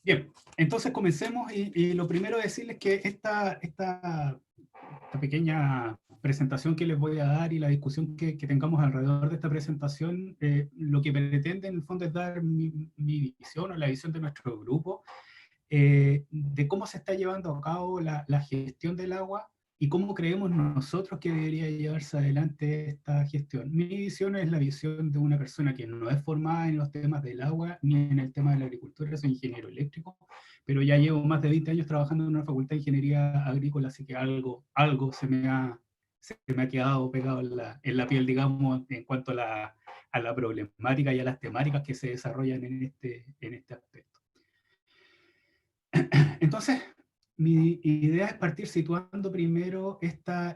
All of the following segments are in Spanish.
Bien, entonces comencemos y lo primero es decirles que esta pequeña presentación que les voy a dar y la discusión que tengamos alrededor de esta presentación, lo que pretende en el fondo es dar mi visión o la visión de nuestro grupo de cómo se está llevando a cabo la gestión del agua y cómo creemos nosotros que debería llevarse adelante esta gestión. Mi visión es la visión de una persona que no es formada en los temas del agua ni en el tema de la agricultura, soy ingeniero eléctrico, pero ya llevo más de 20 años trabajando en una facultad de ingeniería agrícola, así que algo se me ha quedado pegado en la piel, digamos, en cuanto a la problemática y a las temáticas que se desarrollan en este aspecto. Entonces, mi idea es partir situando primero esta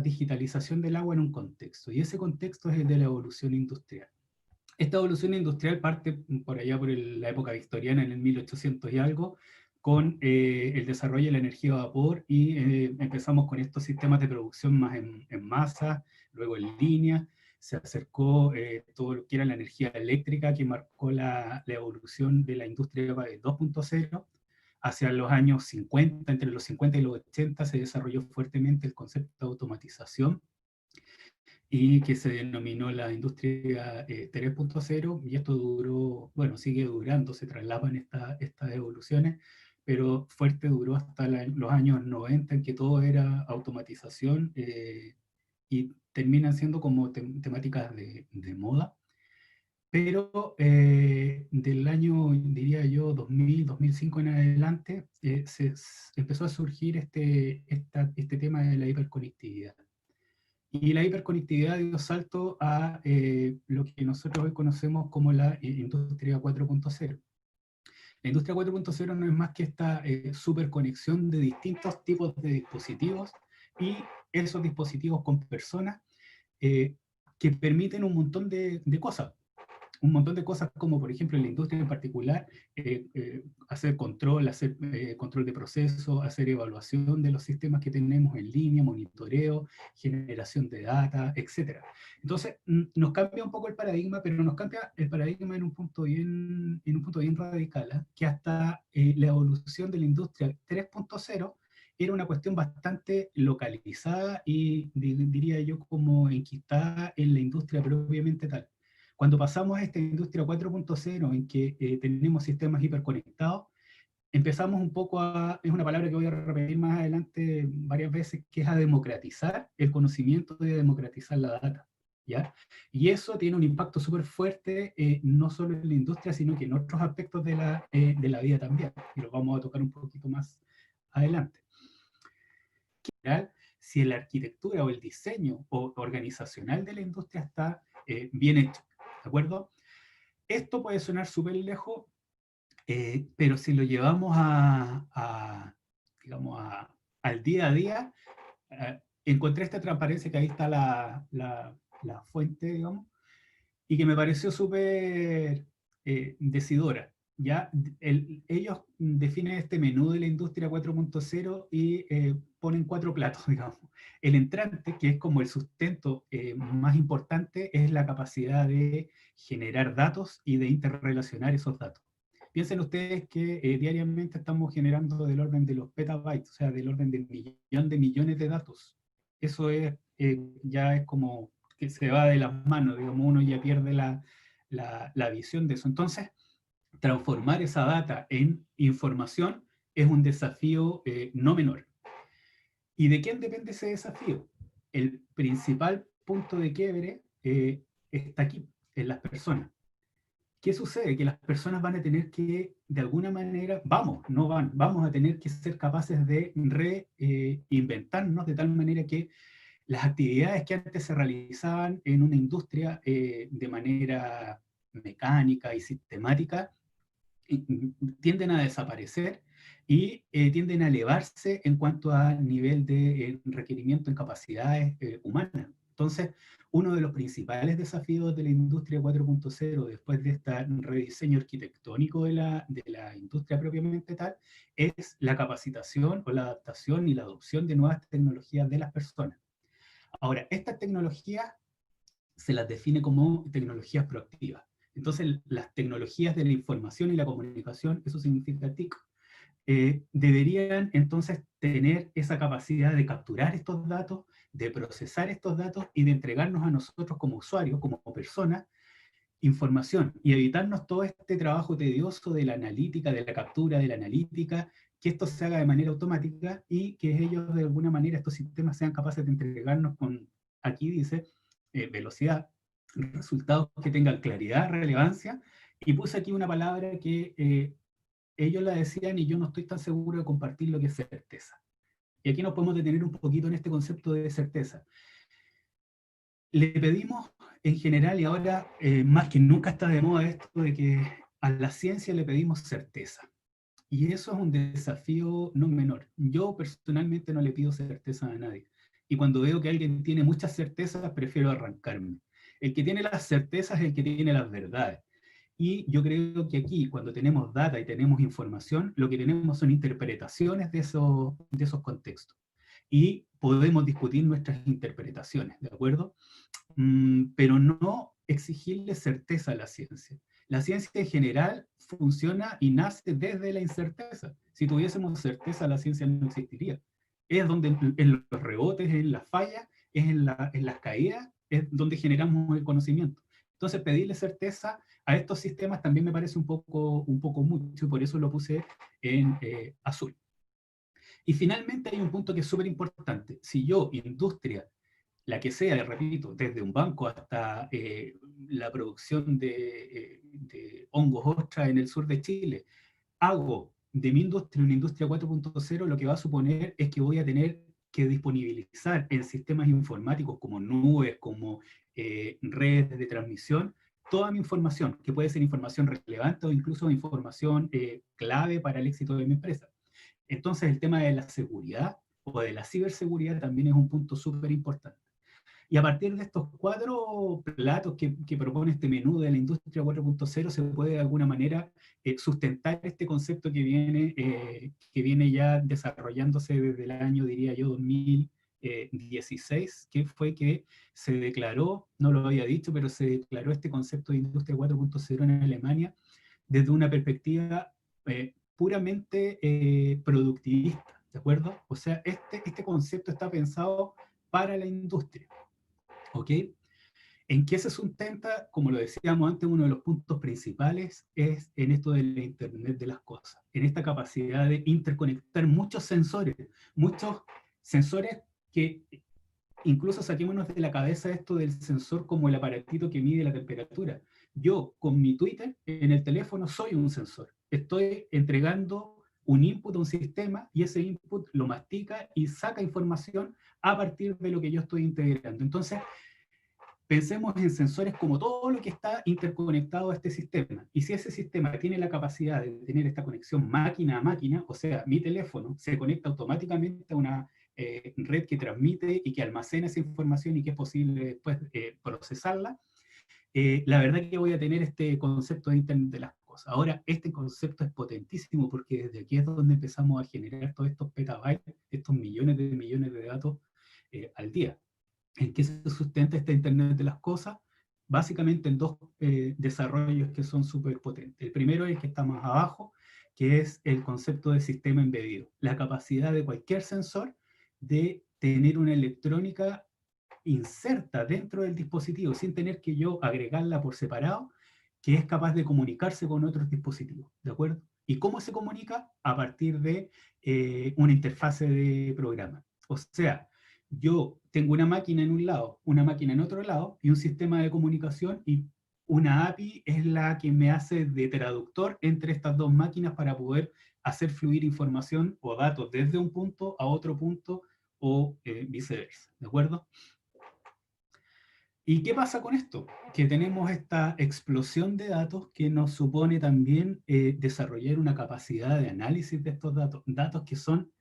digitalización del agua en un contexto, y ese contexto es el de la evolución industrial. Esta evolución industrial parte por allá por la época victoriana, en el 1800 y algo, con el desarrollo de la energía a vapor, y empezamos con estos sistemas de producción más en masa, luego en línea, se acercó todo lo que era la energía eléctrica, que marcó la evolución de la industria 2.0. Hacia los años 50, entre los 50 y los 80, se desarrolló fuertemente el concepto de automatización, y que se denominó la industria 3.0, y esto duró, bueno, sigue durando, se traslapan estas evoluciones, pero fuerte duró hasta los años 90, en que todo era automatización, y terminan siendo como temáticas de moda. Pero del año, diría yo, 2000, 2005 en adelante, empezó a surgir este tema de la hiperconectividad. Y la hiperconectividad dio salto a lo que nosotros hoy conocemos como la industria 4.0. La industria 4.0 no es más que esta superconexión de distintos tipos de dispositivos, y esos dispositivos con personas, eh, que permiten un montón de cosas, como por ejemplo en la industria en particular, hacer control de procesos, hacer evaluación de los sistemas que tenemos en línea, monitoreo, generación de data, etc. Entonces, nos cambia un poco el paradigma, pero nos cambia el paradigma en un punto bien radical, ¿eh? Que hasta la evolución de la industria 3.0 era una cuestión bastante localizada y diría yo como enquistada en la industria propiamente tal. Cuando pasamos a esta industria 4.0, en que tenemos sistemas hiperconectados, empezamos un poco es una palabra que voy a repetir más adelante varias veces, que es a democratizar el conocimiento, de democratizar la data, ¿ya? Y eso tiene un impacto súper fuerte, no solo en la industria, sino que en otros aspectos de la vida también, y lo vamos a tocar un poquito más adelante. Si la arquitectura o el diseño organizacional de la industria está bien hecho, ¿de acuerdo? Esto puede sonar súper lejos, pero si lo llevamos digamos, al día a día, encontré esta transparencia, que ahí está la fuente, digamos, y que me pareció súper decidora. ¿Ya? Ellos definen este menú de la industria 4.0 y ponen cuatro platos, digamos. El entrante, que es como el sustento más importante, es la capacidad de generar datos y de interrelacionar esos datos. Piensen ustedes que diariamente estamos generando del orden de los petabytes, o sea, del orden de millón de millones de datos. Eso ya es como que se va de las manos, digamos, uno ya pierde la visión de eso. Entonces, transformar esa data en información es un desafío no menor. ¿Y de quién depende ese desafío? El principal punto de quiebre está aquí, en las personas. ¿Qué sucede? Que las personas van a tener que, de alguna manera, vamos a tener que ser capaces de reinventarnos de tal manera que las actividades que antes se realizaban en una industria de manera mecánica y sistemática tienden a desaparecer, y tienden a elevarse en cuanto a nivel de requerimiento en capacidades humanas. Entonces, uno de los principales desafíos de la industria 4.0, después de este rediseño arquitectónico de la industria propiamente tal, es la capacitación o la adaptación y la adopción de nuevas tecnologías de las personas. Ahora, estas tecnologías se las define como tecnologías proactivas. Entonces, las tecnologías de la información y la comunicación, eso significa TIC, deberían entonces tener esa capacidad de capturar estos datos, de procesar estos datos y de entregarnos a nosotros como usuarios, como personas, información y evitarnos todo este trabajo tedioso de la analítica, de la captura de la analítica, que esto se haga de manera automática y que ellos de alguna manera, estos sistemas sean capaces de entregarnos con, aquí dice, velocidad, resultados que tengan claridad, relevancia, y puse aquí una palabra que ellos la decían y yo no estoy tan seguro de compartir lo que es certeza. Y aquí nos podemos detener un poquito en este concepto de certeza. Le pedimos en general, y ahora más que nunca está de moda esto de que a la ciencia le pedimos certeza. Y eso es un desafío no menor. Yo personalmente no le pido certeza a nadie. Y cuando veo que alguien tiene muchas certezas, prefiero arrancarme. El que tiene las certezas es el que tiene las verdades. Y yo creo que aquí, cuando tenemos data y tenemos información, lo que tenemos son interpretaciones de esos contextos. Y podemos discutir nuestras interpretaciones, ¿de acuerdo? Pero no exigirle certeza a la ciencia. La ciencia en general funciona y nace desde la incerteza. Si tuviésemos certeza, la ciencia no existiría. Es donde en los rebotes, en las fallas, es en las caídas, es donde generamos el conocimiento. Entonces, pedirle certeza a estos sistemas también me parece un poco mucho, y por eso lo puse en azul. Y finalmente hay un punto que es súper importante. Si yo, industria, la que sea, repito, desde un banco hasta la producción de hongos ostras en el sur de Chile, hago de mi industria una industria 4.0, lo que va a suponer es que voy a tener que disponibilizar en sistemas informáticos como nubes, como redes de transmisión, toda mi información, que puede ser información relevante o incluso información clave para el éxito de mi empresa. Entonces el tema de la seguridad o de la ciberseguridad también es un punto súper importante. Y a partir de estos 4 platos que propone este menú de la industria 4.0, se puede de alguna manera sustentar este concepto que viene ya desarrollándose desde el año, diría yo, 2016, que fue que se declaró, no lo había dicho, pero se declaró este concepto de industria 4.0 en Alemania desde una perspectiva puramente productivista, ¿de acuerdo? O sea, este concepto está pensado para la industria. ¿Ok? ¿En qué se sustenta? Como lo decíamos antes, uno de los puntos principales es en esto de la Internet de las cosas, en esta capacidad de interconectar muchos sensores que incluso saquémonos de la cabeza esto del sensor como el aparatito que mide la temperatura. Yo con mi Twitter en el teléfono soy un sensor. Estoy entregando un input a un sistema y ese input lo mastica y saca información a partir de lo que yo estoy integrando. Entonces, pensemos en sensores como todo lo que está interconectado a este sistema. Y si ese sistema tiene la capacidad de tener esta conexión máquina a máquina, o sea, mi teléfono se conecta automáticamente a una red que transmite y que almacena esa información y que es posible después procesarla, la verdad que voy a tener este concepto de Internet de las cosas. Ahora, este concepto es potentísimo porque desde aquí es donde empezamos a generar todos estos petabytes, estos millones de datos al día. ¿En qué se sustenta esta Internet de las cosas? Básicamente en dos desarrollos que son súper potentes. El primero es el que está más abajo, que es el concepto de sistema embedido. La capacidad de cualquier sensor de tener una electrónica inserta dentro del dispositivo sin tener que yo agregarla por separado, que es capaz de comunicarse con otros dispositivos, ¿de acuerdo? ¿Y cómo se comunica? A partir de una interfase de programa. O sea, yo tengo una máquina en un lado, una máquina en otro lado y un sistema de comunicación y una API es la que me hace de traductor entre estas dos máquinas para poder hacer fluir información o datos desde un punto a otro punto o viceversa, ¿de acuerdo? ¿Y qué pasa con esto? Que tenemos esta explosión de datos que nos supone también desarrollar una capacidad de análisis de estos datos, datos que son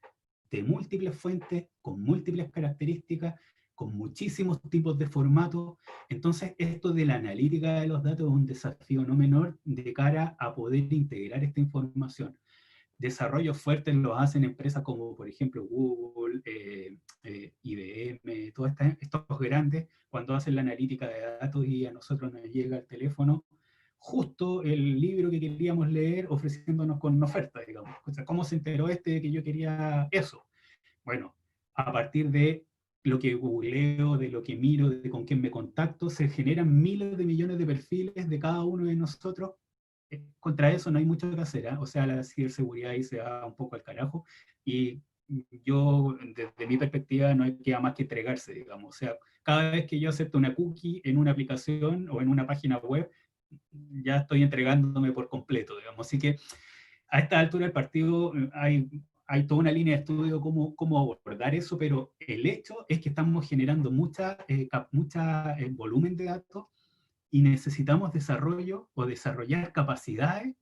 de múltiples fuentes, con múltiples características, con muchísimos tipos de formatos. Entonces, esto de la analítica de los datos es un desafío no menor de cara a poder integrar esta información. Desarrollos fuertes los hacen empresas como, por ejemplo, Google, IBM, estos grandes, cuando hacen la analítica de datos y a nosotros nos llega el teléfono, justo el libro que queríamos leer ofreciéndonos con una oferta, digamos. O sea, ¿cómo se enteró este de que yo quería eso? Bueno, a partir de lo que googleo, de lo que miro, de con quién me contacto, se generan miles de millones de perfiles de cada uno de nosotros. Contra eso no hay mucho que hacer, ¿eh? O sea, la ciberseguridad ahí se va un poco al carajo, y yo, desde mi perspectiva, no hay que más que entregarse, digamos. O sea, cada vez que yo acepto una cookie en una aplicación o en una página web, ya estoy entregándome por completo, digamos. Así que a esta altura del partido hay toda una línea de estudio cómo abordar eso, pero el hecho es que estamos generando mucha volumen de datos y necesitamos desarrollo o desarrollar capacidades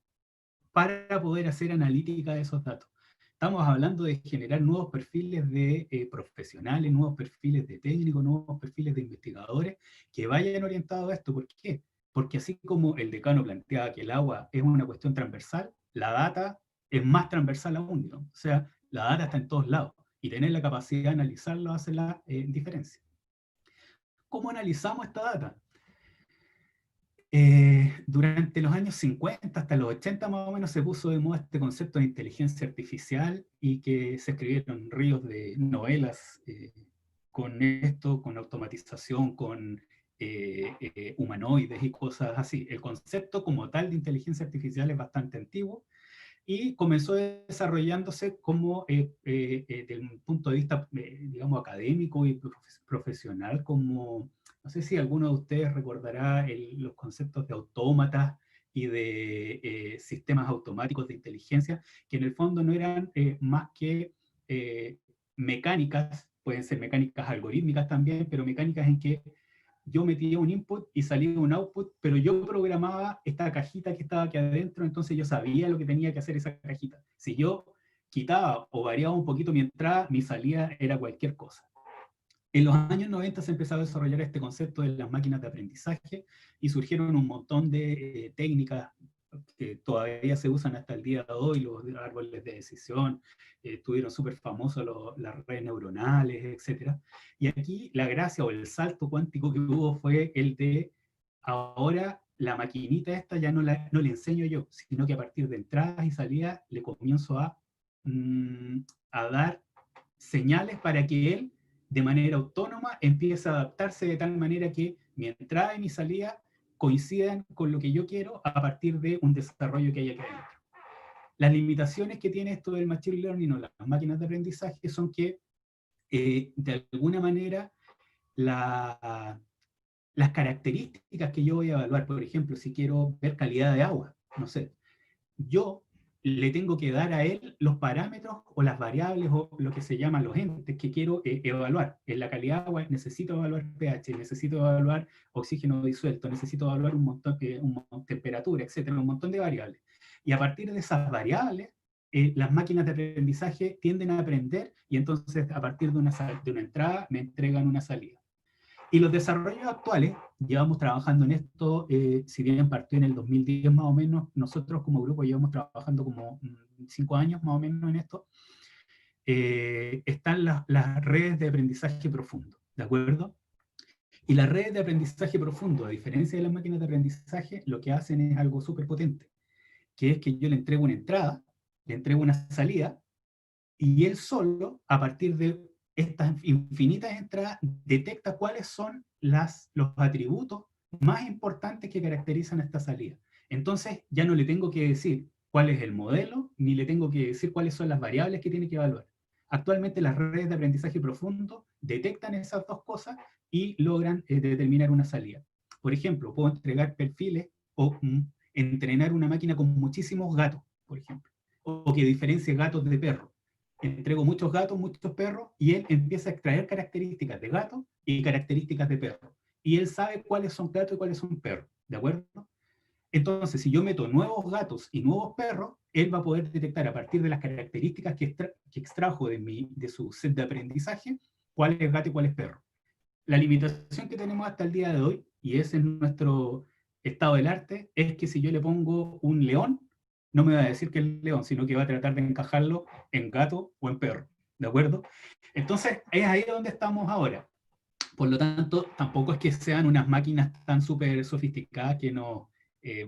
para poder hacer analítica de esos datos. Estamos hablando de generar nuevos perfiles de profesionales, nuevos perfiles de técnicos, nuevos perfiles de investigadores que vayan orientados a esto. ¿Por qué? Porque así como el decano planteaba que el agua es una cuestión transversal, la data es más transversal aún, ¿no? O sea, la data está en todos lados y tener la capacidad de analizarlo hace la diferencia. ¿Cómo analizamos esta data? Durante los años 50 hasta los 80 más o menos se puso de moda este concepto de inteligencia artificial y que se escribieron ríos de novelas con esto, con automatización, con humanoides y cosas así. El concepto como tal de inteligencia artificial es bastante antiguo y comenzó desarrollándose como, desde un punto de vista, digamos, académico y profesional, como, no sé si alguno de ustedes recordará los conceptos de autómatas y de sistemas automáticos de inteligencia, que en el fondo no eran más que eh, mecánicas, pueden ser mecánicas algorítmicas también, pero mecánicas en que yo metía un input y salía un output, pero yo programaba esta cajita que estaba aquí adentro, entonces yo sabía lo que tenía que hacer esa cajita. Si yo quitaba o variaba un poquito mi entrada, mi salida era cualquier cosa. En los años 90 se empezó a desarrollar este concepto de las máquinas de aprendizaje y surgieron un montón de técnicas que todavía se usan hasta el día de hoy, los árboles de decisión, estuvieron súper famosos las redes neuronales, etc. Y aquí la gracia o el salto cuántico que hubo fue el de ahora la maquinita esta ya no le enseño yo, sino que a partir de entradas y salidas le comienzo a dar señales para que él de manera autónoma empiece a adaptarse de tal manera que mi entrada y mi salida coincidan con lo que yo quiero a partir de un desarrollo que hay aquí adentro. Las limitaciones que tiene esto del machine learning o las máquinas de aprendizaje son que de alguna manera las características que yo voy a evaluar, por ejemplo, si quiero ver calidad de agua, no sé, yo le tengo que dar a él los parámetros o las variables o lo que se llaman los entes que quiero evaluar. En la calidad de agua necesito evaluar pH, necesito evaluar oxígeno disuelto, necesito evaluar temperatura, etcétera, un montón de variables. Y a partir de esas variables, las máquinas de aprendizaje tienden a aprender y entonces a partir de una entrada me entregan una salida. Y los desarrollos actuales, llevamos trabajando en esto, si bien partió en el 2010 más o menos, nosotros como grupo llevamos trabajando como 5 años más o menos en esto, están las redes de aprendizaje profundo, ¿de acuerdo? Y las redes de aprendizaje profundo, a diferencia de las máquinas de aprendizaje, lo que hacen es algo súper potente, que es que yo le entrego una entrada, le entrego una salida, y él solo, a partir de estas infinitas entradas, detecta cuáles son los atributos más importantes que caracterizan esta salida. Entonces, ya no le tengo que decir cuál es el modelo, ni le tengo que decir cuáles son las variables que tiene que evaluar. Actualmente las redes de aprendizaje profundo detectan esas dos cosas y logran determinar una salida. Por ejemplo, puedo entregar perfiles o entrenar una máquina con muchísimos gatos, por ejemplo, o que diferencie gatos de perros. Entrego muchos gatos, muchos perros, y él empieza a extraer características de gato y características de perro. Y él sabe cuáles son gatos y cuáles son perros, ¿de acuerdo? Entonces, si yo meto nuevos gatos y nuevos perros, él va a poder detectar a partir de las características que extrajo de su set de aprendizaje, cuál es gato y cuál es perro. La limitación que tenemos hasta el día de hoy, y ese es nuestro estado del arte, es que si yo le pongo un león, no me va a decir que es león, sino que va a tratar de encajarlo en gato o en perro, ¿de acuerdo? Entonces, es ahí donde estamos ahora. Por lo tanto, tampoco es que sean unas máquinas tan súper sofisticadas que nos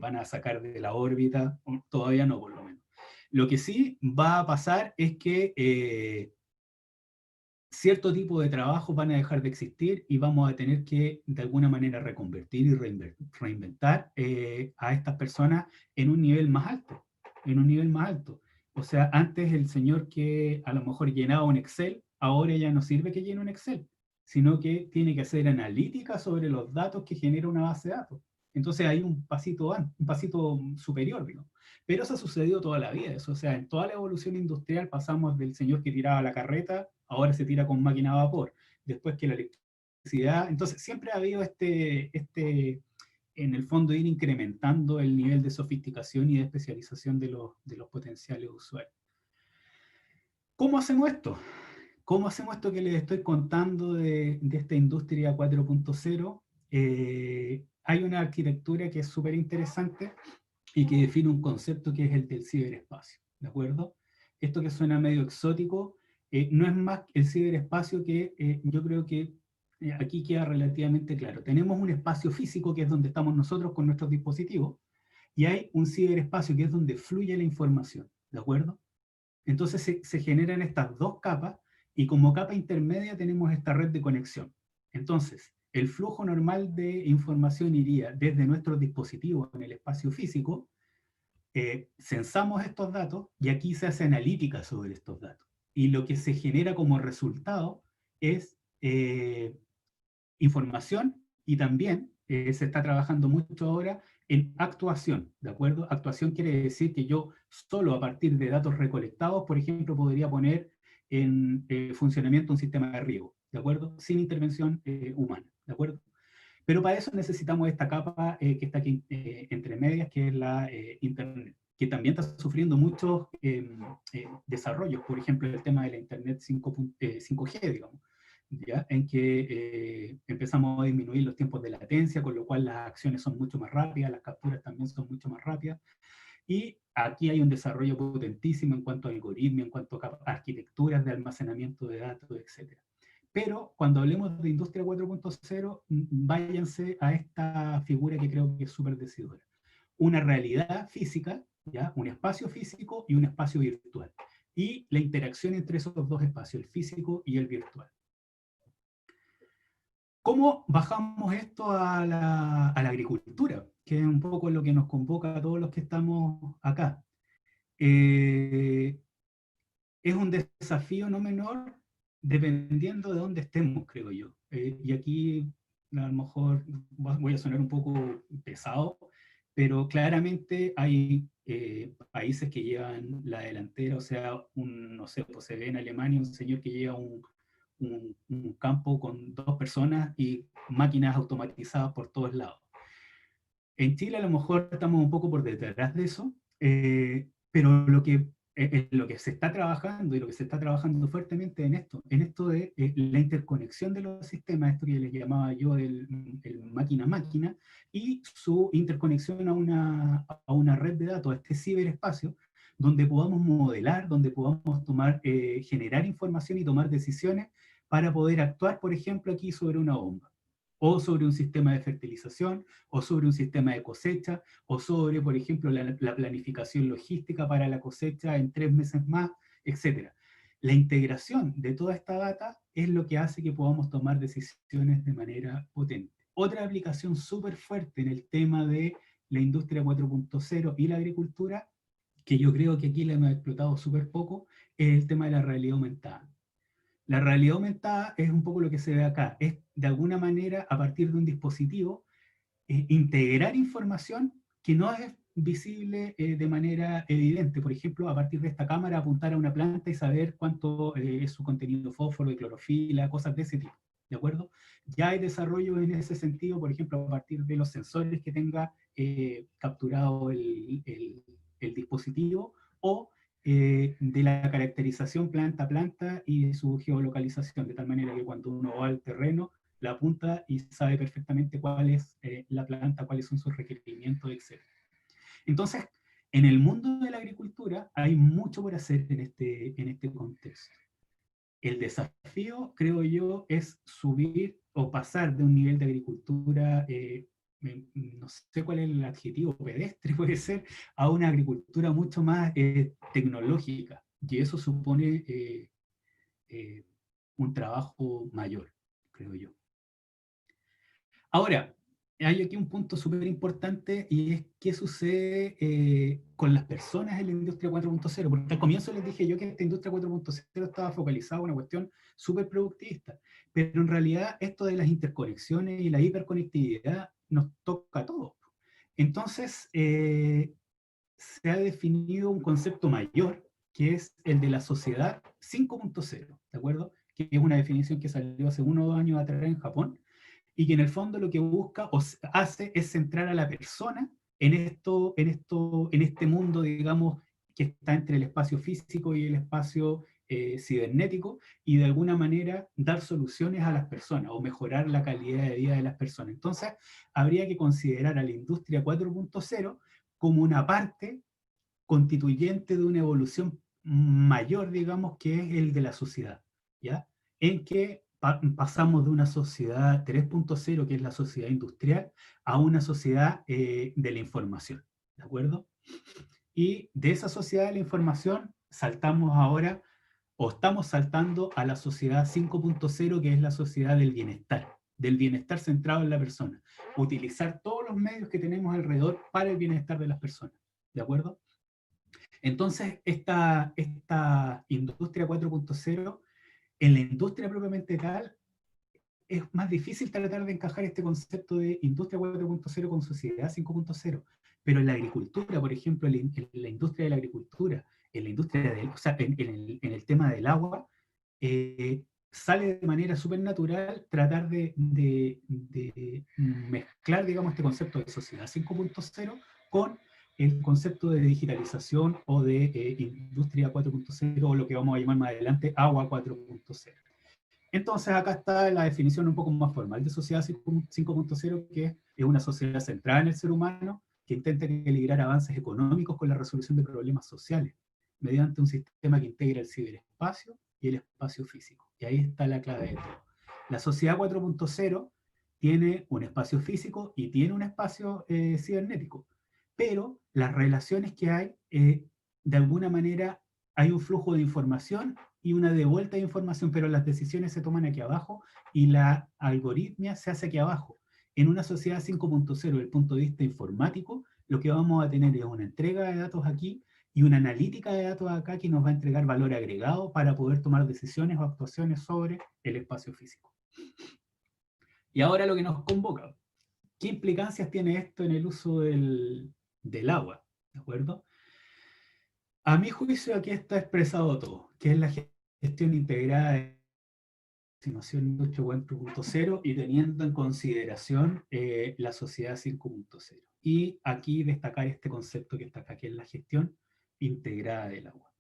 van a sacar de la órbita, todavía no por lo menos. Lo que sí va a pasar es que cierto tipo de trabajos van a dejar de existir y vamos a tener que de alguna manera reconvertir y reinventar a estas personas en un nivel más alto, en un nivel más alto. O sea, antes el señor que a lo mejor llenaba un Excel, ahora ya no sirve que llene un Excel, sino que tiene que hacer analítica sobre los datos que genera una base de datos. Entonces hay un pasito superior, digamos. Pero eso ha sucedido toda la vida. Eso, o sea, en toda la evolución industrial pasamos del señor que tiraba la carreta, ahora se tira con máquina a vapor. Después que la electricidad. Entonces, siempre ha habido en el fondo, ir incrementando el nivel de sofisticación y de especialización de los potenciales usuarios. ¿Cómo hacemos esto? ¿Cómo hacemos esto que les estoy contando de esta industria 4.0? Hay una arquitectura que es súper interesante y que define un concepto que es el del ciberespacio, ¿de acuerdo? Esto que suena medio exótico, no es más el ciberespacio que yo creo que aquí queda relativamente claro. Tenemos un espacio físico que es donde estamos nosotros con nuestros dispositivos y hay un ciberespacio que es donde fluye la información, ¿de acuerdo? Entonces se generan estas dos capas y como capa intermedia tenemos esta red de conexión. Entonces, el flujo normal de información iría desde nuestros dispositivos en el espacio físico, censamos estos datos y aquí se hace analítica sobre estos datos. Y lo que se genera como resultado es información y también se está trabajando mucho ahora en actuación, ¿de acuerdo? Actuación quiere decir que yo solo a partir de datos recolectados, por ejemplo, podría poner en funcionamiento un sistema de riego, ¿de acuerdo? Sin intervención humana, ¿de acuerdo? Pero para eso necesitamos esta capa que está aquí entre medias, que es la Internet, que también está sufriendo muchos desarrollos, por ejemplo, el tema de la Internet 5G, digamos, ¿ya? En que empezamos a disminuir los tiempos de latencia, con lo cual las acciones son mucho más rápidas, las capturas también son mucho más rápidas, y aquí hay un desarrollo potentísimo en cuanto a algoritmos, en cuanto a arquitecturas de almacenamiento de datos, etc. Pero cuando hablemos de industria 4.0, váyanse a esta figura que creo que es súper decidora. Una realidad física, ¿ya? Un espacio físico y un espacio virtual. Y la interacción entre esos dos espacios, el físico y el virtual. ¿Cómo bajamos esto a la agricultura? Que es un poco lo que nos convoca a todos los que estamos acá. Es un desafío no menor dependiendo de dónde estemos, creo yo. Y aquí a lo mejor voy a sonar un poco pesado, pero claramente hay países que llevan la delantera, o sea, no sé, pues se ve en Alemania un señor que lleva un campo con 2 personas y máquinas automatizadas por todos lados. En Chile a lo mejor estamos un poco por detrás de eso, pero lo que se está trabajando y lo que se está trabajando fuertemente en esto de la interconexión de los sistemas, esto que les llamaba yo el máquina-máquina, y su interconexión a una red de datos, a este ciberespacio, donde podamos modelar, donde podamos generar información y tomar decisiones para poder actuar, por ejemplo, aquí sobre una bomba, o sobre un sistema de fertilización, o sobre un sistema de cosecha, o sobre, por ejemplo, la planificación logística para la cosecha en 3 meses más, etc. La integración de toda esta data es lo que hace que podamos tomar decisiones de manera potente. Otra aplicación súper fuerte en el tema de la industria 4.0 y la agricultura, que yo creo que aquí la hemos explotado súper poco, es el tema de la realidad aumentada. La realidad aumentada es un poco lo que se ve acá, es de alguna manera a partir de un dispositivo integrar información que no es visible de manera evidente. Por ejemplo, a partir de esta cámara apuntar a una planta y saber cuánto es su contenido fósforo, de clorofila, cosas de ese tipo. ¿De acuerdo? Ya hay desarrollo en ese sentido, por ejemplo, a partir de los sensores que tenga capturado el dispositivo o de la caracterización planta a planta y su geolocalización, de tal manera que cuando uno va al terreno, la apunta y sabe perfectamente cuál es la planta, cuáles son sus requerimientos, etc. Entonces, en el mundo de la agricultura hay mucho por hacer en este contexto. El desafío, creo yo, es subir o pasar de un nivel de agricultura no sé cuál es el adjetivo, pedestre puede ser, a una agricultura mucho más tecnológica. Y eso supone eh, un trabajo mayor, creo yo. Ahora, hay aquí un punto súper importante y es qué sucede con las personas en la industria 4.0, porque al comienzo les dije yo que esta industria 4.0 estaba focalizada en una cuestión súper productivista, pero en realidad esto de las interconexiones y la hiperconectividad nos toca a todos. Entonces, se ha definido un concepto mayor, que es el de la sociedad 5.0, ¿de acuerdo? Que es una definición que salió hace 1 o 2 años atrás en Japón, y que en el fondo lo que busca o hace es centrar a la persona en este mundo, digamos, que está entre el espacio físico y el espacio cibernético, y de alguna manera dar soluciones a las personas o mejorar la calidad de vida de las personas. Entonces, habría que considerar a la industria 4.0 como una parte constituyente de una evolución mayor, digamos, que es el de la sociedad, ¿ya? En que pasamos de una sociedad 3.0, que es la sociedad industrial, a una sociedad de la información, ¿de acuerdo? Y de esa sociedad de la información saltamos ahora, o estamos saltando a la sociedad 5.0, que es la sociedad del bienestar centrado en la persona. Utilizar todos los medios que tenemos alrededor para el bienestar de las personas, ¿de acuerdo? Entonces, esta industria 4.0, en la industria propiamente tal, es más difícil tratar de encajar este concepto de industria 4.0 con sociedad 5.0. Pero en la agricultura, por ejemplo, en la industria de la agricultura, en la industria del, o sea, en el tema del agua, sale de manera súper natural tratar de mezclar, digamos, este concepto de sociedad 5.0 con el concepto de digitalización o de industria 4.0, o lo que vamos a llamar más adelante agua 4.0. Entonces acá está la definición un poco más formal de sociedad 5.0, que es una sociedad centrada en el ser humano que intenta equilibrar avances económicos con la resolución de problemas sociales mediante un sistema que integra el ciberespacio y el espacio físico. Y ahí está la clave de todo. La sociedad 4.0 tiene un espacio físico y tiene un espacio cibernético, pero las relaciones que hay, de alguna manera, hay un flujo de información y una de vuelta de información, pero las decisiones se toman aquí abajo y la algoritmia se hace aquí abajo. En una sociedad 5.0, desde el punto de vista informático, lo que vamos a tener es una entrega de datos aquí y una analítica de datos acá que nos va a entregar valor agregado para poder tomar decisiones o actuaciones sobre el espacio físico. Y ahora lo que nos convoca, ¿qué implicancias tiene esto en el uso del agua? ¿De acuerdo? A mi juicio aquí está expresado todo, que es la gestión integrada de aproximación industria 4.0 y teniendo en consideración la sociedad 5.0. Y aquí destacar este concepto que está acá, que es la gestión integrada del agua.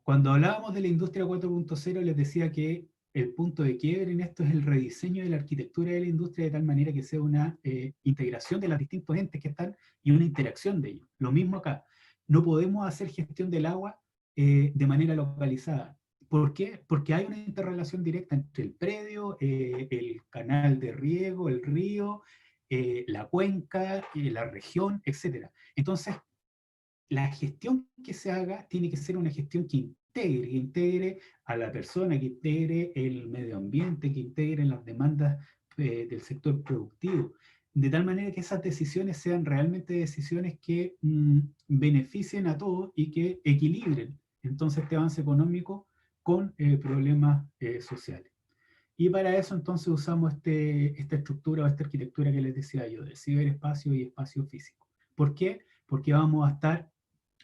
Cuando hablábamos de la industria 4.0, les decía que el punto de quiebre en esto es el rediseño de la arquitectura de la industria de tal manera que sea una integración de los distintos entes que están y una interacción de ellos. Lo mismo acá. No podemos hacer gestión del agua de manera localizada. ¿Por qué? Porque hay una interrelación directa entre el predio, el canal de riego, el río, la cuenca, la región, etc. Entonces, la gestión que se haga tiene que ser una gestión que integre a la persona, que integre el medio ambiente, que integre las demandas del sector productivo, de tal manera que esas decisiones sean realmente decisiones que beneficien a todos y que equilibren entonces este avance económico con problemas sociales. Y para eso entonces usamos esta estructura o esta arquitectura que les decía yo, de ciberespacio y espacio físico. ¿Por qué? Porque vamos a estar,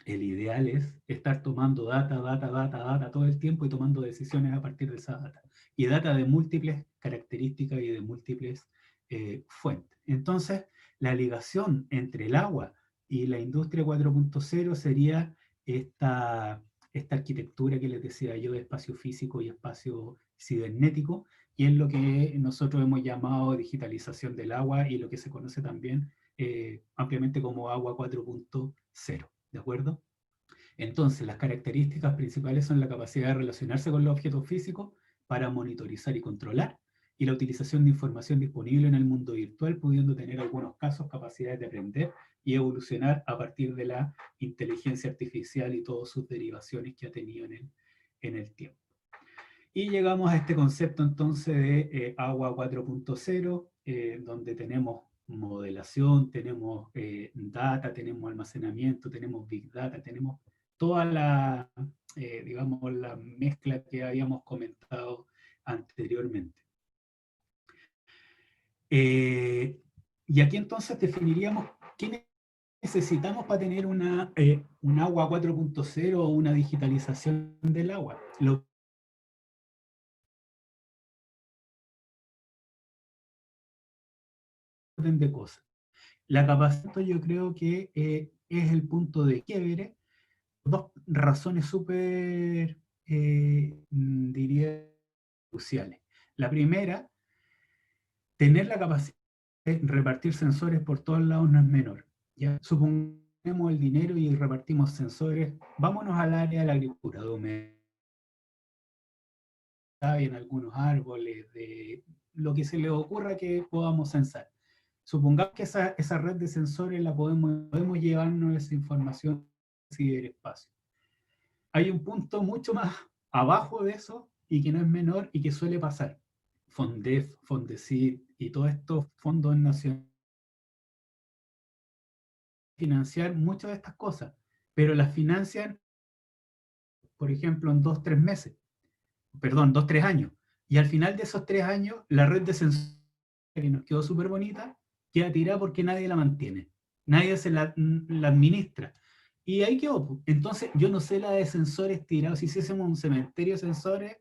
el ideal es estar tomando data todo el tiempo y tomando decisiones a partir de esa data. Y data de múltiples características y de múltiples fuentes. Entonces, la ligación entre el agua y la industria 4.0 sería esta arquitectura que les decía yo de espacio físico y espacio cibernético, y es lo que nosotros hemos llamado digitalización del agua y lo que se conoce también ampliamente como agua 4.0. ¿De acuerdo? Entonces, las características principales son la capacidad de relacionarse con los objetos físicos para monitorizar y controlar, y la utilización de información disponible en el mundo virtual, pudiendo tener algunos casos capacidades de aprender y evolucionar a partir de la inteligencia artificial y todas sus derivaciones que ha tenido en el tiempo. Y llegamos a este concepto entonces de agua 4.0, donde tenemos modelación, tenemos data, tenemos almacenamiento, tenemos big data, tenemos toda la, digamos, la mezcla que habíamos comentado anteriormente. Y aquí entonces definiríamos qué necesitamos para tener un agua 4.0 o una digitalización del agua. Lo orden de cosas. La capacidad yo creo que es el punto de quiebre. Dos razones súper, diría, cruciales. La primera, tener la capacidad de repartir sensores por todos lados no es menor. ¿Ya? Supongamos el dinero y repartimos sensores. Vámonos al área de la agricultura, de humedad en algunos árboles, de lo que se les ocurra que podamos censar. Supongamos que esa red de sensores la podemos llevarnos esa información al ciberespacio. Hay un punto mucho más abajo de eso y que no es menor y que suele pasar. FONDEF, FONDECID y todos estos fondos nacionales financiar muchas de estas cosas, pero las financian, por ejemplo, en 2, 3 meses, perdón, 2, 3 años. Y al final de esos 3 años, la red de sensores que nos quedó súper bonita, queda tirada porque nadie la mantiene, nadie la administra. Y ahí quedó. Entonces, yo no sé la de sensores tirados. Si hiciésemos un cementerio de sensores,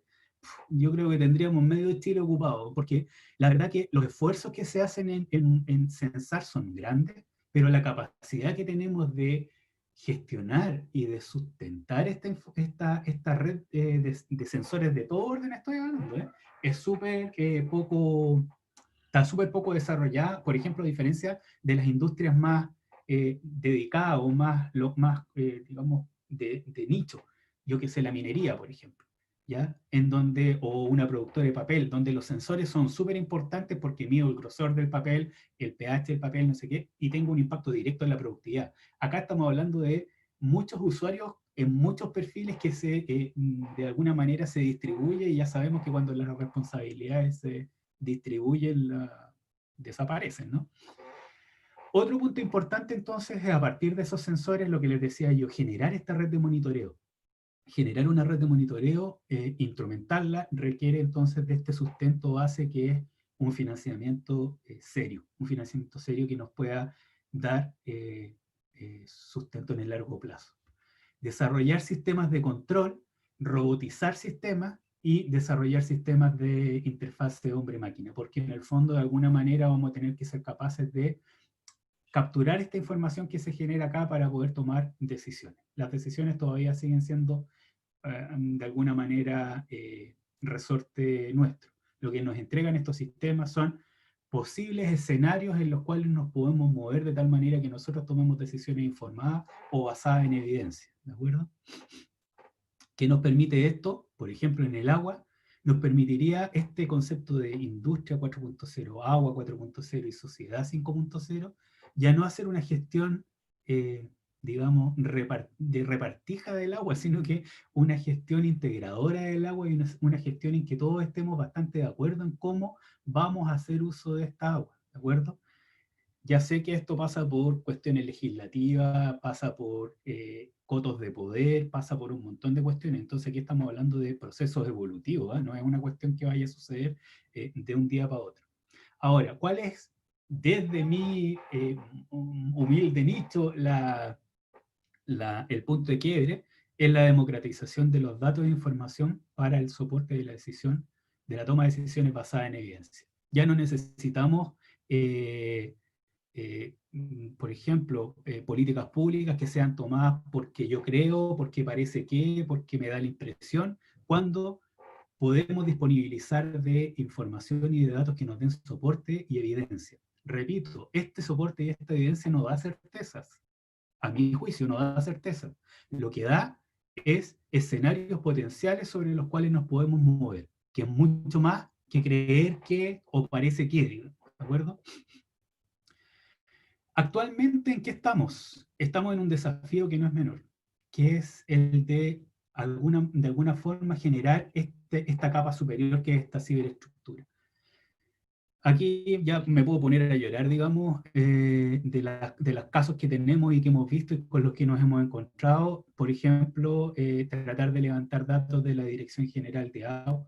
yo creo que tendríamos medio de Chile ocupado, porque la verdad que los esfuerzos que se hacen en censar son grandes, pero la capacidad que tenemos de gestionar y de sustentar esta red de sensores de todo orden, estoy hablando, es súper poco, está súper poco desarrollada, por ejemplo, a diferencia de las industrias más dedicadas o más digamos, de nicho, yo que sé, la minería, por ejemplo. ¿Ya? En donde, o una productora de papel, donde los sensores son súper importantes porque mido el grosor del papel, el pH del papel, no sé qué, y tengo un impacto directo en la productividad. Acá estamos hablando de muchos usuarios en muchos perfiles que de alguna manera se distribuye y ya sabemos que cuando las responsabilidades se distribuyen, desaparecen, ¿no? Otro punto importante entonces es a partir de esos sensores, lo que les decía yo, generar esta red de monitoreo. Generar una red de monitoreo, instrumentarla, requiere entonces de este sustento base que es un financiamiento serio, un financiamiento serio que nos pueda dar sustento en el largo plazo. Desarrollar sistemas de control, robotizar sistemas y desarrollar sistemas de interfaz hombre-máquina, porque en el fondo de alguna manera vamos a tener que ser capaces de capturar esta información que se genera acá para poder tomar decisiones. Las decisiones todavía siguen siendo de alguna manera resorte nuestro. Lo que nos entregan estos sistemas son posibles escenarios en los cuales nos podemos mover de tal manera que nosotros tomemos decisiones informadas o basadas en evidencia, ¿de acuerdo? ¿Qué nos permite esto? Por ejemplo, en el agua, nos permitiría este concepto de industria 4.0, agua 4.0 y sociedad 5.0, ya no hacer una gestión, digamos, de repartija del agua, sino que una gestión integradora del agua y una gestión en que todos estemos bastante de acuerdo en cómo vamos a hacer uso de esta agua, ¿de acuerdo? Ya sé que esto pasa por cuestiones legislativas, pasa por cotos de poder, pasa por un montón de cuestiones. Entonces aquí estamos hablando de procesos evolutivos, ¿eh? No es una cuestión que vaya a suceder de un día para otro. Ahora, ¿cuál es, desde mi humilde nicho, el punto de quiebre? Es la democratización de los datos de información para el soporte de la decisión, de la toma de decisiones basada en evidencia. Ya no necesitamos... por ejemplo, políticas públicas que sean tomadas porque yo creo, porque parece que, porque me da la impresión, cuando podemos disponibilizar de información y de datos que nos den soporte y evidencia. Repito, este soporte y esta evidencia no da certezas. A mi juicio no da certezas. Lo que da es escenarios potenciales sobre los cuales nos podemos mover, que es mucho más que creer que o parece que, ¿de acuerdo? Actualmente, ¿en qué estamos? Estamos en un desafío que no es menor, que es el de alguna forma generar esta capa superior que es esta ciberestructura. Aquí ya me puedo poner a llorar, digamos, de los casos que tenemos y que hemos visto y con los que nos hemos encontrado. Por ejemplo, tratar de levantar datos de la Dirección General de Agua.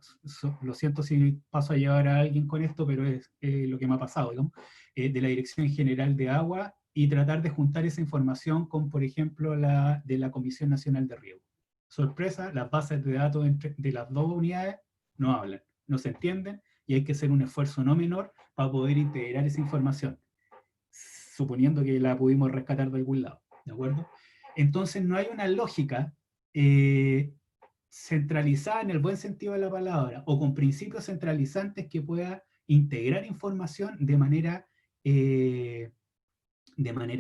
Lo siento si paso a llevar a alguien con esto, pero es lo que me ha pasado, digamos, de la Dirección General de Agua y tratar de juntar esa información con, por ejemplo, la de la Comisión Nacional de Riego. Sorpresa, las bases de datos de las dos unidades no hablan, no se entienden y hay que hacer un esfuerzo no menor para poder integrar esa información, suponiendo que la pudimos rescatar de algún lado, ¿de acuerdo? Entonces no hay una lógica eh, centralizada en el buen sentido de la palabra, o con principios centralizantes que pueda integrar información de manera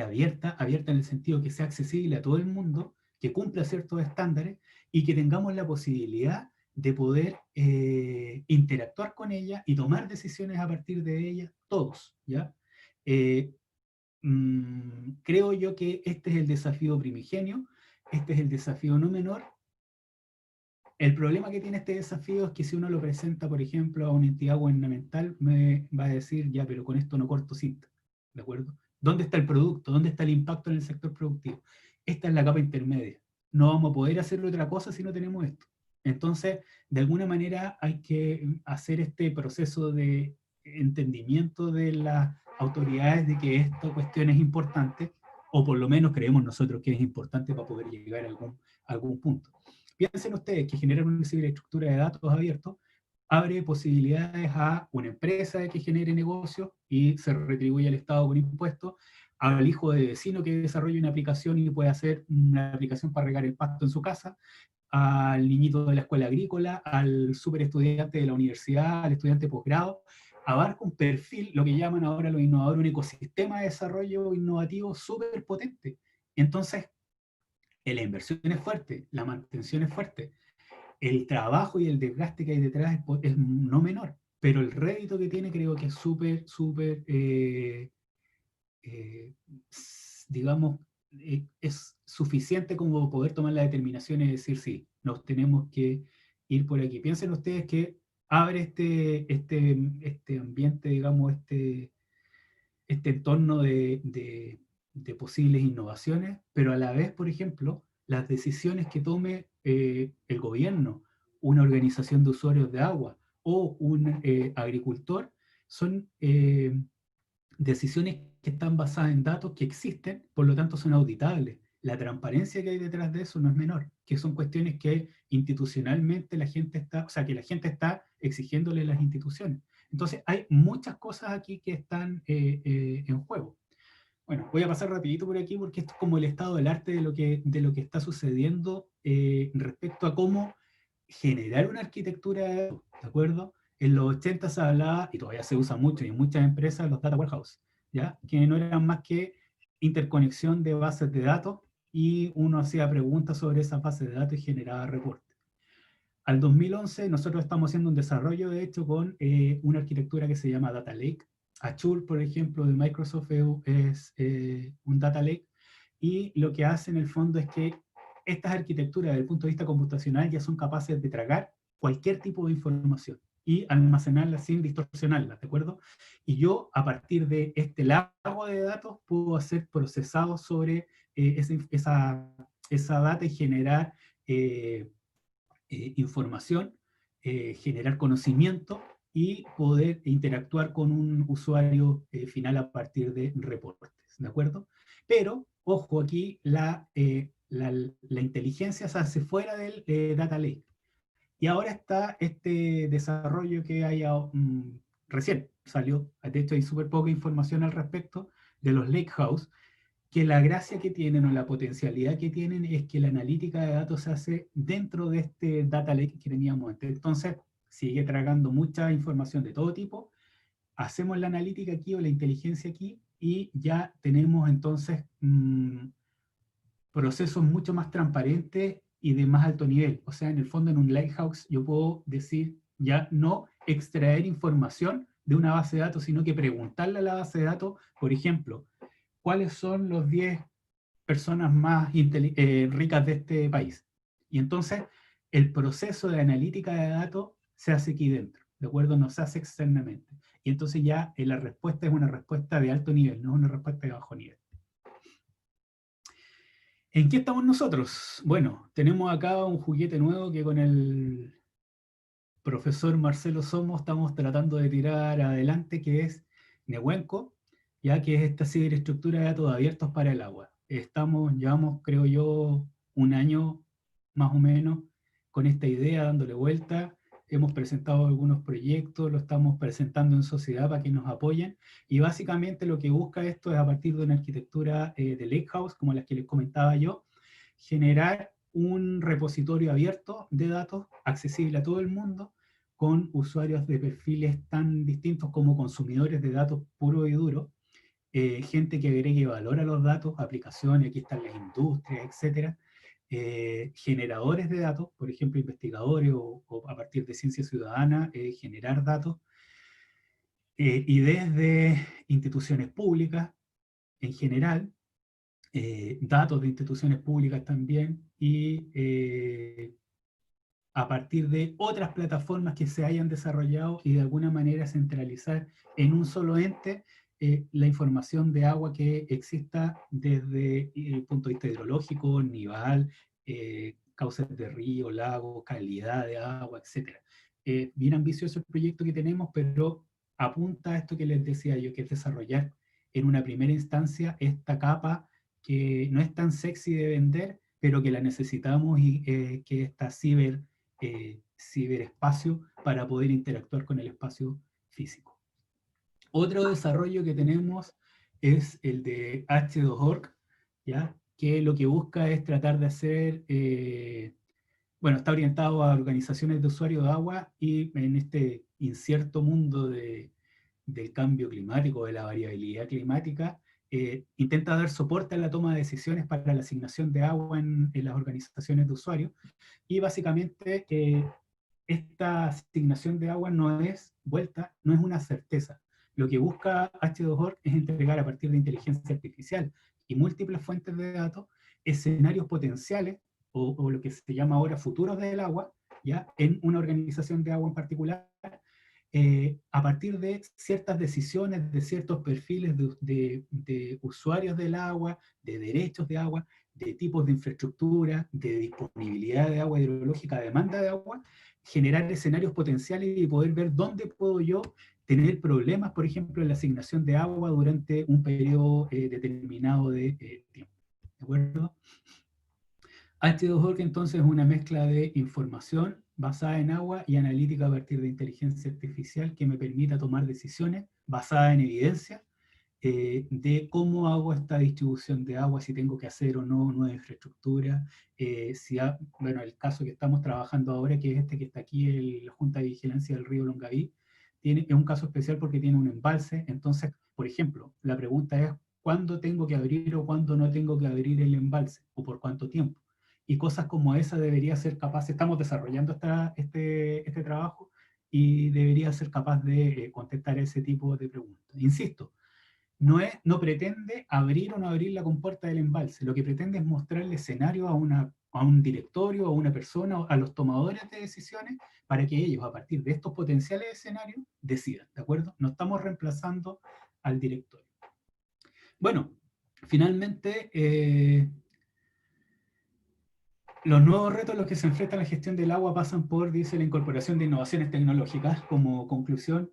abierta, abierta en el sentido que sea accesible a todo el mundo, que cumpla ciertos estándares y que tengamos la posibilidad de poder interactuar con ella y tomar decisiones a partir de ella, todos, ¿ya? Eh, Creo yo que este es el desafío primigenio, este es el desafío no menor. El problema que tiene este desafío es que si uno lo presenta, por ejemplo, a una entidad gubernamental, me va a decir, ya, pero con esto no corto cinta, ¿de acuerdo? ¿Dónde está el producto? ¿Dónde está el impacto en el sector productivo? Esta es la capa intermedia. No vamos a poder hacer otra cosa si no tenemos esto. Entonces, de alguna manera hay que hacer este proceso de entendimiento de las autoridades de que esta cuestión es importante, o por lo menos creemos nosotros que es importante para poder llegar a algún punto. Piensen ustedes que generar una ciberestructura de datos abiertos abre posibilidades a una empresa que genere negocios y se retribuye al Estado con impuestos, al hijo de vecino que desarrolle una aplicación y puede hacer una aplicación para regar el pasto en su casa, al niñito de la escuela agrícola, al super estudiante de la universidad, al estudiante de posgrado. Abarca un perfil, lo que llaman ahora los innovadores, un ecosistema de desarrollo innovativo súper potente. Entonces, la inversión es fuerte, la mantención es fuerte, el trabajo y el desgaste que hay detrás es no menor, pero el rédito que tiene creo que es súper, eh, digamos, es suficiente como poder tomar la determinación y decir, sí, nos tenemos que ir por aquí. Piensen ustedes que abre este ambiente, digamos, este entorno de posibles innovaciones, pero a la vez, por ejemplo, las decisiones que tome el gobierno, una organización de usuarios de agua o un agricultor son decisiones que están basadas en datos que existen, por lo tanto son auditables. La transparencia que hay detrás de eso no es menor, que son cuestiones que institucionalmente la gente está, o sea, que la gente está exigiéndole a las instituciones. Entonces, hay muchas cosas aquí que están en juego. Bueno, voy a pasar rapidito por aquí porque esto es como el estado del arte de lo que está sucediendo respecto a cómo generar una arquitectura, ¿de acuerdo? En los 80 se hablaba, y todavía se usa mucho, y en muchas empresas, los data warehouse, ¿ya? Que no eran más que interconexión de bases de datos y uno hacía preguntas sobre esas bases de datos y generaba reportes. Al 2011 nosotros estamos haciendo un desarrollo, de hecho, con una arquitectura que se llama Data Lake. Azure, por ejemplo, de Microsoft es un Data Lake, y lo que hace en el fondo es que estas arquitecturas desde el punto de vista computacional ya son capaces de tragar cualquier tipo de información y almacenarla sin distorsionarla, ¿de acuerdo? Y yo, a partir de este lago de datos, puedo hacer procesados sobre esa data y generar información, generar conocimiento y poder interactuar con un usuario final a partir de reportes, ¿de acuerdo? Pero, ojo, aquí la inteligencia se hace fuera del data lake. Y ahora está este desarrollo que hay recién salió, de hecho hay súper poca información al respecto, de los lakehouse, que la gracia que tienen o la potencialidad que tienen es que la analítica de datos se hace dentro de este data lake que teníamos antes. Entonces, sigue tragando mucha información de todo tipo, hacemos la analítica aquí o la inteligencia aquí y ya tenemos entonces procesos mucho más transparentes y de más alto nivel. O sea, en el fondo en un lighthouse yo puedo decir, ya no, extraer información de una base de datos, sino que preguntarle a la base de datos, por ejemplo, ¿cuáles son los 10 personas más ricas de este país? Y entonces el proceso de analítica de datos se hace aquí dentro, ¿de acuerdo? No se hace externamente. Y entonces ya la respuesta es una respuesta de alto nivel, no una respuesta de bajo nivel. ¿En qué estamos nosotros? Bueno, tenemos acá un juguete nuevo que con el profesor Marcelo Somos estamos tratando de tirar adelante, que es Nehuenco, ya que es esta ciberestructura de datos abiertos para el agua. Llevamos, creo yo, un año más o menos con esta idea, dándole vuelta. Hemos presentado algunos proyectos, lo estamos presentando en sociedad para que nos apoyen. Y básicamente lo que busca esto es, a partir de una arquitectura de Lakehouse, como las que les comentaba yo, generar un repositorio abierto de datos accesible a todo el mundo, con usuarios de perfiles tan distintos como consumidores de datos puro y duro, gente que agregue valor a los datos, aplicaciones, aquí están las industrias, etcétera, generadores de datos, por ejemplo, investigadores o a partir de ciencia ciudadana, generar datos, y desde instituciones públicas en general, datos de instituciones públicas también, y a partir de otras plataformas que se hayan desarrollado y de alguna manera centralizar en un solo ente la información de agua que exista desde el punto de vista hidrológico, nival, cauces de río, lago, calidad de agua, etc. Bien ambicioso el proyecto que tenemos, pero apunta a esto que les decía yo, que es desarrollar en una primera instancia esta capa que no es tan sexy de vender, pero que la necesitamos, y que esta ciberespacio para poder interactuar con el espacio físico. Otro desarrollo que tenemos es el de H2Org, ¿ya? Que lo que busca es tratar de hacer, bueno, está orientado a organizaciones de usuarios de agua, y en este incierto mundo del cambio climático, de la variabilidad climática, intenta dar soporte a la toma de decisiones para la asignación de agua en las organizaciones de usuarios, y básicamente esta asignación de agua no es no es una certeza. Lo que busca H2Org es entregar, a partir de inteligencia artificial y múltiples fuentes de datos, escenarios potenciales, o lo que se llama ahora futuros del agua, ¿ya? En una organización de agua en particular, a partir de ciertas decisiones, de ciertos perfiles de usuarios del agua, de derechos de agua, de tipos de infraestructura, de disponibilidad de agua hidrológica, demanda de agua, generar escenarios potenciales y poder ver dónde puedo yo tener problemas, por ejemplo, en la asignación de agua durante un periodo determinado de tiempo. ¿De acuerdo? H2Org entonces es una mezcla de información basada en agua y analítica a partir de inteligencia artificial que me permita tomar decisiones basadas en evidencia, de cómo hago esta distribución de agua, si tengo que hacer o no nueva infraestructura, bueno, el caso que estamos trabajando ahora, que es este que está aquí, la Junta de Vigilancia del Río Longaví, es un caso especial porque tiene un embalse. Entonces, por ejemplo, la pregunta es, ¿cuándo tengo que abrir o cuándo no tengo que abrir el embalse? ¿O por cuánto tiempo? Y cosas como esa debería ser capaz, estamos desarrollando este trabajo, y debería ser capaz de contestar ese tipo de preguntas. Insisto, no pretende abrir o no abrir la compuerta del embalse, lo que pretende es mostrarle escenario a un directorio, a una persona, a los tomadores de decisiones, para que ellos, a partir de estos potenciales escenarios, decidan, ¿de acuerdo? No estamos reemplazando al directorio. Bueno, finalmente, los nuevos retos a los que se enfrenta la gestión del agua pasan por, dice, la incorporación de innovaciones tecnológicas. Como conclusión,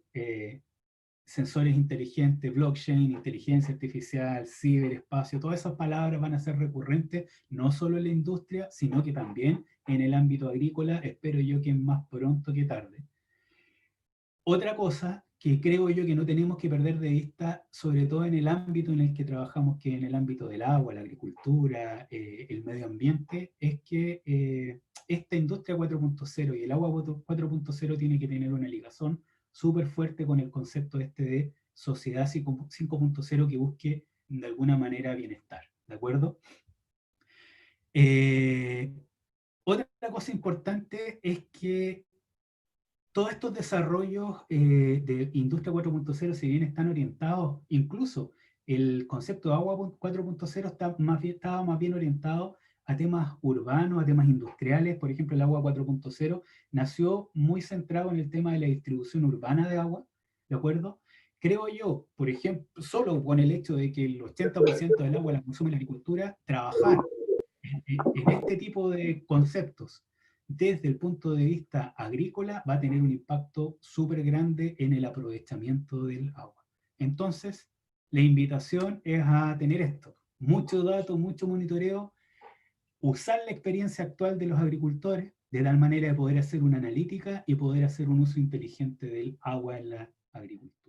sensores inteligentes, blockchain, inteligencia artificial, ciberespacio, todas esas palabras van a ser recurrentes, no solo en la industria, sino que también en el ámbito agrícola, espero yo que más pronto que tarde. Otra cosa que creo yo que no tenemos que perder de vista, sobre todo en el ámbito en el que trabajamos, que es en el ámbito del agua, la agricultura, el medio ambiente, es que esta industria 4.0 y el agua 4.0 tiene que tener una ligación súper fuerte con el concepto este de sociedad 5.0, que busque de alguna manera bienestar, ¿de acuerdo? Otra cosa importante es que todos estos desarrollos de Industria 4.0, si bien están orientados, incluso el concepto de agua 4.0 estaba más bien orientado a temas urbanos, a temas industriales. Por ejemplo, el agua 4.0 nació muy centrado en el tema de la distribución urbana de agua, ¿de acuerdo? Creo yo, por ejemplo, solo con el hecho de que el 80% del agua la consume la agricultura, trabajar en este tipo de conceptos desde el punto de vista agrícola va a tener un impacto súper grande en el aprovechamiento del agua. Entonces, la invitación es a tener esto, mucho dato, mucho monitoreo, usar la experiencia actual de los agricultores de tal manera de poder hacer una analítica y poder hacer un uso inteligente del agua en la agricultura.